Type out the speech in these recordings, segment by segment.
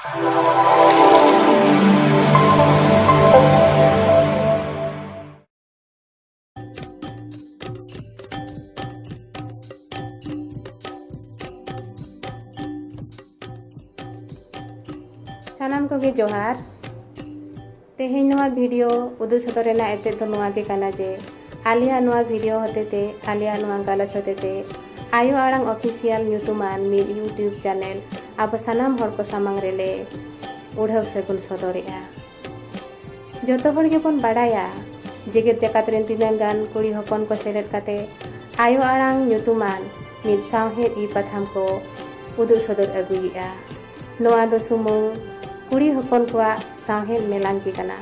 सानाम को जोहार तेहें नवा वीडियो उदू सदरेना एते तो नवा के काना जे आलिया नवा वीडियो होते आलिया नवा गलत होते आयो आड़ांग ऑफिशियल न्यूतुमान मिल यूट्यूब चैनल अब सानाम हर को सामांग रेले उड़ाव सगुन सदरेआ जतो हर के बन बाड़ाया जेगेत जाकात रेन तिनां गान कुड़ी हपन को सेलेद काते आयो आड़ांग न्यूतुमान मिल सावहेद ई पथाम को उदू सदर अगुइआ नवा दो सुमुंग कुड़ी हपन को सावहेद मेलांग की कना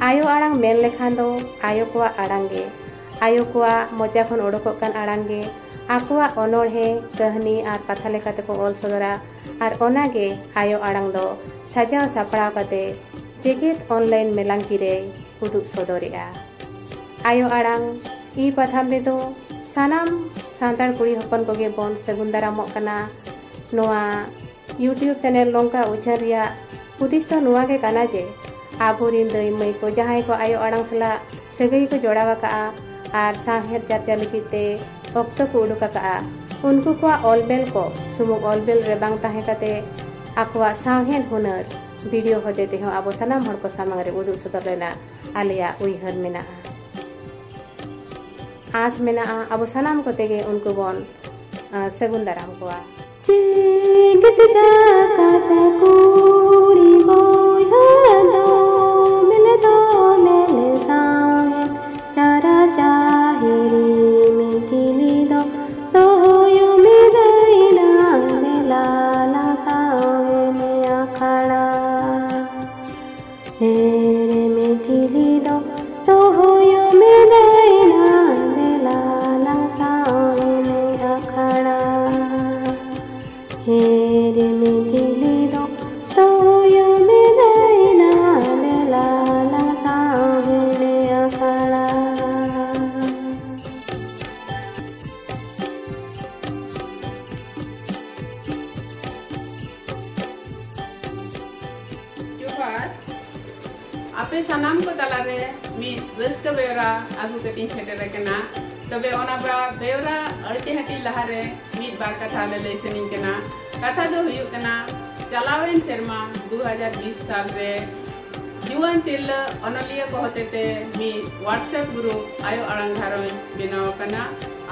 आयो आड़ांग मेन लेखान दो आयो को आड़ांगे आयो को मोचा खन ओडोकोग कान आड़ांगे आकुआ अनोड़हे कहनी और कथा लेकाते को ऑल सदरा और ओनागे आयो आड़ांग दो सजाव सापड़ाव काते जेगेत ऑनलाइन मेलांगी रे उदुग सदरेआ आयो आड़ांग ई पथाम रे दो सानाम सांतार कुड़ी हपन को गे बोन सगुन दारामोग कना नोआ यूट्यूब चैनल नोंका उछार रिया उद्देश्य तो नुआ के काना जे आबोरिन दई मई को जहां को आयो आड़ांग सला सगई को जोड़ावा का और साहेद चर्चा लगिते वक्त को उडुका का उनको को ऑलबेल को सुमुग ऑलबेल रे बांग ताहे काते आकुआ साहेद हुनर वीडियो होते ते हो आबो सनाम हर को सामंग रे उदु सदर लेना आलिया उइहर मेना आस मेना आबो सनाम को तेगे उनको बोन सगुन दाराम कोआ जेगत जाकात कुड़ी बोया दो मेले साहे चारा चाहेरी मिथिली दो तोयो मिदैना लाला साहे ने आखड़ा हेरे मिथिली दो तोयो मिदैना लाला साहे ने आखड़ा हेरे मिथिली दो तोयो मिदैना लाला साहे ने आखड़ा आपे सानाम को तलारे मी रस्क बेवरा आगु कटिंग सेटेर कना तबे ओना बा बेवरा अड़ते हटी लहारे मी बार कथा ले सेनिंग कना कथा दो हुयु कना चलावेन सेरमा 2020 साल रे जुआन तिल अनलिया को होते ते मी व्हाट्सएप ग्रुप आयो आड़ांग घारों बनाव कना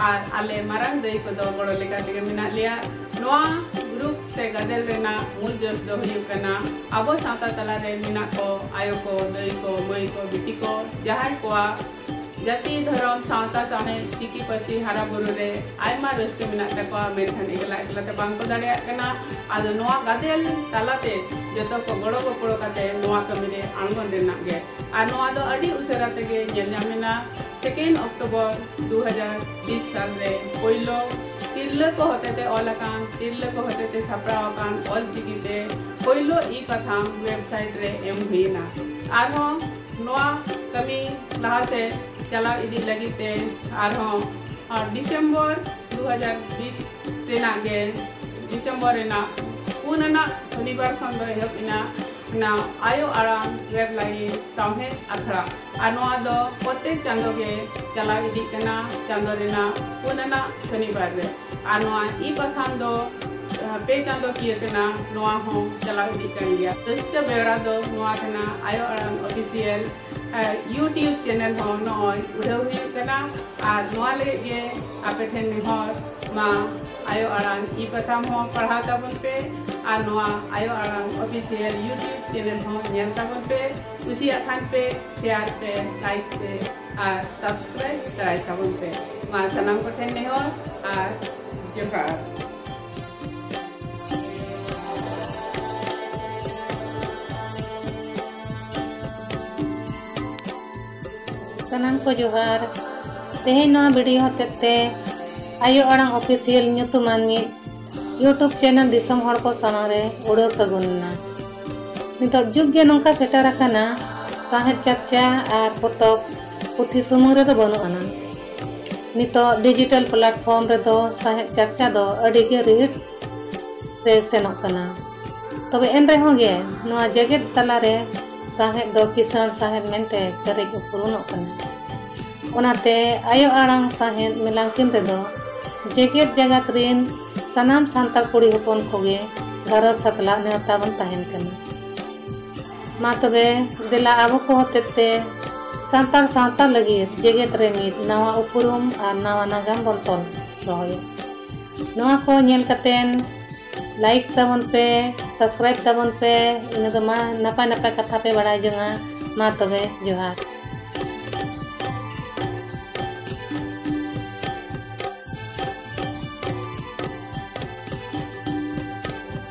और आले मारंग दई को दो बड़ो लेका तेगे मिना लिया नोआ ग्रुप से गदल रेना मूल जोश दो हुयु कना आबो साता तला रे मिना को आयो को दई को मई को बिटी को जहां को जाति धर्म सावता साहे चिकी पासी हारा बुरु रे आयमा रस्के मिना तको मेनखान एकला एकला ते बांग को दाड़िया कना आदो नोआ गदल तालाते जतो को गड़ो को पड़ो काते नोआ कमी रे आंगन रेना गे आ नोआ दो अडी उसरा तेगे नेल नामेना 2 अक्टूबर 2020 साल रे पहिलो तिरले को होते ते ओलाकान तिरले को होते ते सप्रावाकान ऑल चिकी ते पहिलो ई कथाम वेबसाइट रे एम हुईना आरो नोआ कमी लहा से चला इदी लगी ते और दिसंबर 2020 रेना गे दिसंबर रेना पुनना शनिवार खन दो हेपिना ना आयो आराम वेब लाइन सामने अखरा आनोआ दो प्रत्येक चांदो के चला इदी कना चांदो रेना पुनना शनिवार रे आनोआ ई पथान दो पे चांदो किए कना नोआ हो चला इदी कन गया तो बेरा दो नोआ कना आयो आराम ऑफिशियल यूट्यूब चैनल हो नॉय उड़ाव हुई कना और नोआ ले ये आपे ठेन निहर मा आयो आड़ांग ई पथाम हो पढ़ा ताबन पे और नोआ आयो आड़ांग ऑफिशियल यूट्यूब चैनल हो नेल ताबन पे उसी अखान पे शेयर पे लाइक पे और सब्सक्राइब कराई ताबन पे मा सनाम को ठेन निहर और जोहार सनाम को जोहार तेहें नवा वीडियो होते आयो आड़ांग ऑफिशियल ᱧᱩᱛᱩᱢᱟᱱ यूट्यूब चैनल दिसम हड़ को सामने उड़ो सगुनना नित जुग गे नौका सेटर आकाना साहेब चर्चा और पोतब पुथी सुमुंग रे दो बनुआना नित डिजिटल प्लेटफॉर्म रे दो साहेब चर्चा दो अड़ी गे रीड रे सेनोक कना तबे एन रहे होगे नवा जगत तलारे साहेब दो किसान साहेब मेंते पेरेज उपुरुनोग कना ओनाते आयो आड़ांग साहेब मेलांकिन रेदो जगत जगत रिन सनाम सांताल कुड़ी हपन कोगे घरत सतला नेवता बन ताहेन कना मा तबे देला आबो को होतेते सांताल सांताल लगी जगत रे मिद नवा उपुरुम और नवा नागाम बन तोल दोहये नवा को नेल कतेन लाइक तबन पे सब्सक्राइब तबन पे इन दो मा नपाय नपाय कथा पे बड़ाय जंगा मा तबे जोहार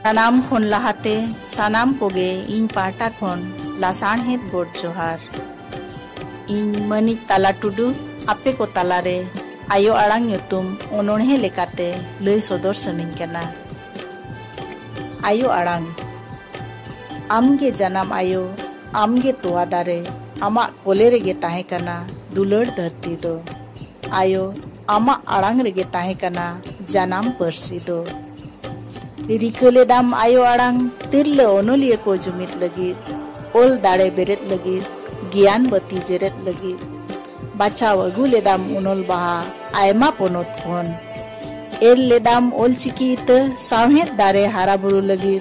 सानाम खन लाहाते सानाम कोगे इन पाटा खन लासाणहेद बोर्ड जोहार इन मनिक ताला टुडू आपे को तालारे आयो आड़ांग nyutum ओनोणहे लेकाते लई सदर सनिन केना आयो आड़ांग आमगे जनाम आयो आमगे तोआ दारे आमा कोले रेगे ताहे कना दुलड़ धरती दो आयो आमा आड़ांग रेगे ताहे कना जनाम पर्सी दो रिकले दाम आयो आड़ांग तिरले ओनोलिए को जुमित लगी ओल दाड़े बेरेत लगी ज्ञान बती जेरेत लगी बाचाव अगु लेदाम उनोल बाहा आयमा पोनोत फोन एल लेदाम ओल चिकी इत सावहेत दारे हारा बुरु लगी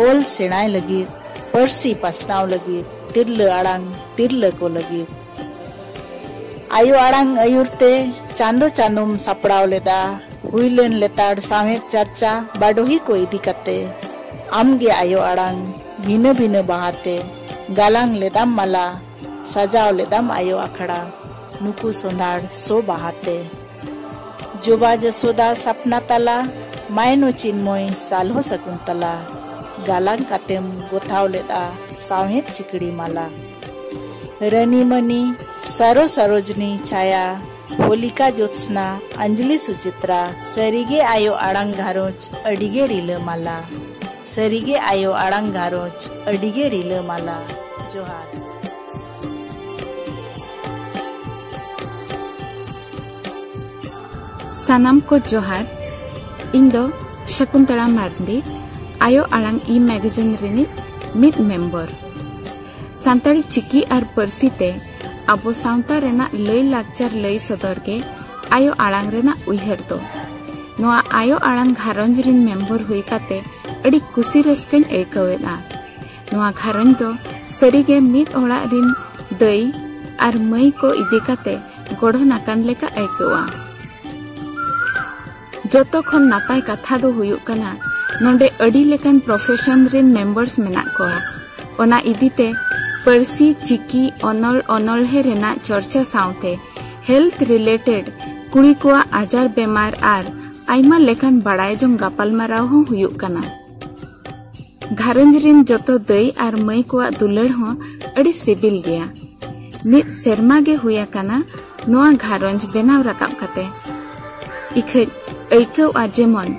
ओल सेणाय लगी पर्सी पसनाव लगी तिरले आड़ांग तिरले को लगी आयो आड़ांग अयुरते चांदो चांदोम सपड़ाव लेदा हुईलेन लेताड़ सावेत चर्चा बाडोही को इदी कते आमगे आयो आड़ांग भिन्न भिन्न बहाते गालांग लेदाम मला सजाव लेदाम आयो आखड़ा नुकु सोंधाड़ सो बहाते जोबा जसोदा सपना तला मायनो चिन्मय सालहो सकुंतला गालांग कातेम गोथाव लेदा सावेत सिकड़ी माला रनी मनी सरो सरोजनी छाया होलिका ज्योत्सना अंजलि सुचित्रा सरीगे आयो आड़ांग घारोच अडिगे रिले माला सरीगे आयो आड़ांग घारोच अडिगे रिले माला जोहार सनम को जोहार इंदो शकुंतला मार्डी आयो आड़ांग e magazine Rini mid member सांताड़ी चिकी और पर्सीते अब सावता रेना लई लाचार लई सदर के आयो आड़ांग रेना उइहर दो नोआ आयो आड़ांग घारंज रिन मेंबर हुई काते अड़ी कुसी रस्कन एकावेला नोआ घारंज दो सरीगे मिद ओड़ा रिन दई और मई को इदी काते गोढ़ो नाकान लेका एकावा जोतो खन नापाय कथा दो हुयुक कना नोंडे अड़ी लेकान प्रोफेशन रिन मेंबर्स मेना कोआ ओना इदीते पर्सी चिकी अनल अनलहे रेना चर्चा साउते हेल्थ रिलेटेड कुड़ी को आजार बेमार आर आइमा लेखान बड़ाय जों गापालमाराव हो हुयुक कना घारंज रिन जतो दई आर मई को दुलड़ हो अड़ी सिबिल गया मिद सेरमा गे हुया कना नोआ घारंज बेनाव राकाब कते इखे ऐकौ आजेमन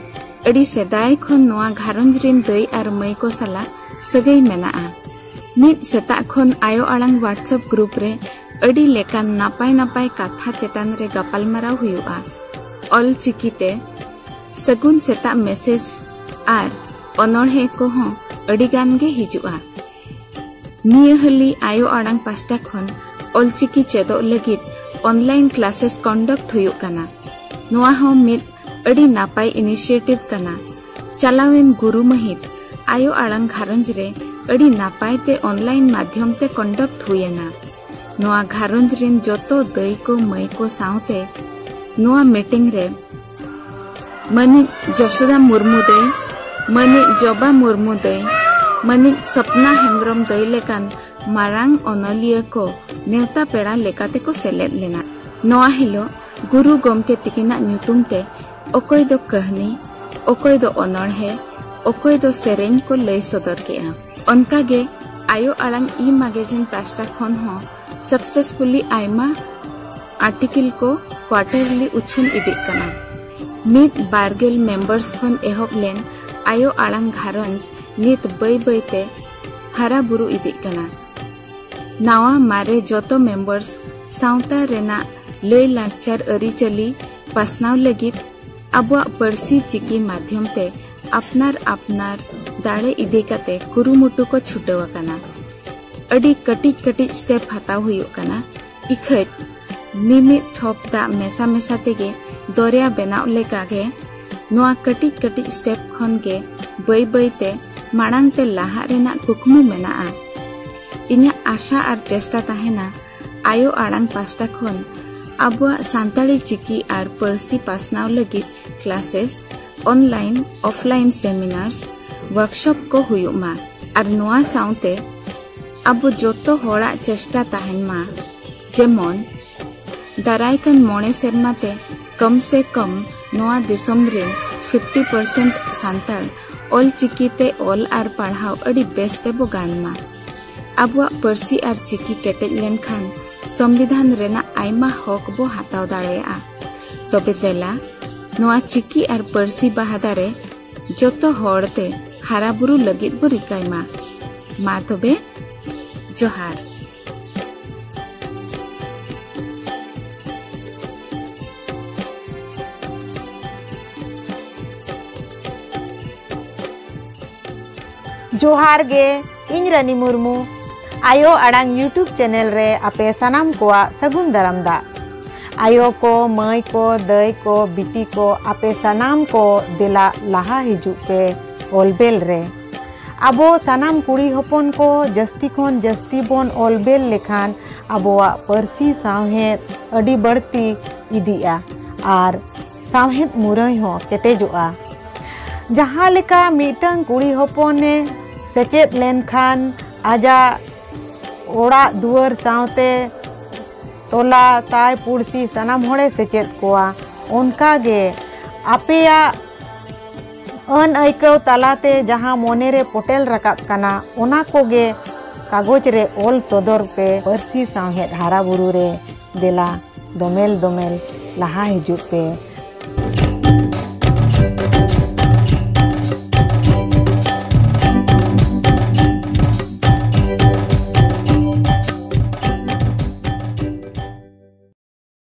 अड़ी सेदाय खन नोआ घारंज रिन दई आर मई को सला सगै मेनाआ मिद सेता खन आयो आड़ांग व्हाट्सएप ग्रुप रे अड़ी लेकान नापाय नापाय कथा चेतान रे गापालमाराव हुयुआ ऑल चिकीते सगुन सेता मेसेज आर अनोड़हे को हो अड़ी गान गे हिजुआ निया हली आयो आड़ांग पास्टा खन ऑल चिकी चेदो लगित ऑनलाइन क्लासेस कंडक्ट हुयुक कना नोआ हो मिद अड़ी नापाय इनिशिएटिव कना चलावेन गुरु महित आयो आड़ांग घारंज रे अड़ी नापाय ते ऑनलाइन माध्यम ते कंडक्ट हुएना नोआ घारंज रिन जोतो दई को मई को साउते नोआ मीटिंग रे मनी जशोदा मुर्मू दई मनी जोबा मुर्मू दई मनी सपना हेम्ब्रम दई लेकान मारांग अनलिया को नेवता पेड़ा लेकाते को सेलेद लेना नोआ हिलो गुरु गोमके तिकिना न्यूतुम ते ओकोय दो कहानी ओकोय दो अनड़हे ओकोय दो सेरेन को लई सदर केआ उनकागे आयो आड़ांग ई मैगजीन पास्टा खन हो सक्सेसफुली आयमा आर्टिकल को क्वार्टरली उछन इदिक कना मिद बारगेल मेंबर्स खन एहब लेन आयो आड़ांग घारंज नित बई बईते हारा बुरु इदिक कना नावा मारे जोतो मेंबर्स सावता रेना लई लाचार अरिचली पासनाव लगित अबुआ पर्सी चिकी माध्यम ते अपनार अपनार दाड़े इदी काते कुरुमुटु को छुटाव आकाना। अडी कटिज कटिज स्टेप हताव हुयुग काना। इखज मिमिद ठोप दा मेसा मेसा तेगे दरिया बेनाव लेकागे नोआ कटिज कटिज स्टेप खन गे बई बई ते माड़ांग ते लाहा रेना कुकमु मेनाआ। इन्या आशा आर चेष्टा ताहेना आयो आड़ांग पास्टा खन आबुआ सांताली चिकी आर पर्सी पासनाव लगित classes, online offline seminars, workshop को हुयुग मा आर नोआ साउते आबु जोतो होड़ा चेष्टा ताहेन मा जेमन दारायकन मोने सेरमाते कम से कम नोआ दिसम रे 50% सांताल ऑल चिकीते ऑल आर पढ़ाव अड़ी बेस्ते बो गान मा। आबुआ पर्सी आर चिकी केटेज लेन खान संविधान रेना आयमा हक बो हाताव दाड़ेया। तबे देला नोआ चिकी आर पर्सी बाहादारे जोतो होड़ते हाराबुरु लगित बो रिकाय मा तबे जोहार। जोहार गे इन रानी मुर्मू आयो आड़ांग यूट्यूब चैनल रे आपे सनाम कोआ सगुन दाराम दा। आयो को मई को दई को बिटी को आपे सनाम को दिला लाहा हिजु पे ओलबेल रे। आबो सनाम कुड़ी हपन को जस्ती खन जस्ती बोन ओलबेल लेखान आबोआ पर्सी सावहेद अडी बढ़ती इदिया आर सावहेद मुरई हो केटेजोआ। जहाँ लेका मीटंग कुड़ी हपने सेचेद लेनखान आजा ओड़ा दुआर सावते टोला साय पुड़सी सनाम होड़े सेचेद कोआ उनका गे आपेया अन ऐकव तालाते जहाँ मोने रे पोटेल रकाब काना ओना कोगे कागज रे ओल सदर पे पर्सी सावहेद हारा बुरु रे देला दोमेल दोमेल लाहा हिजुग पे।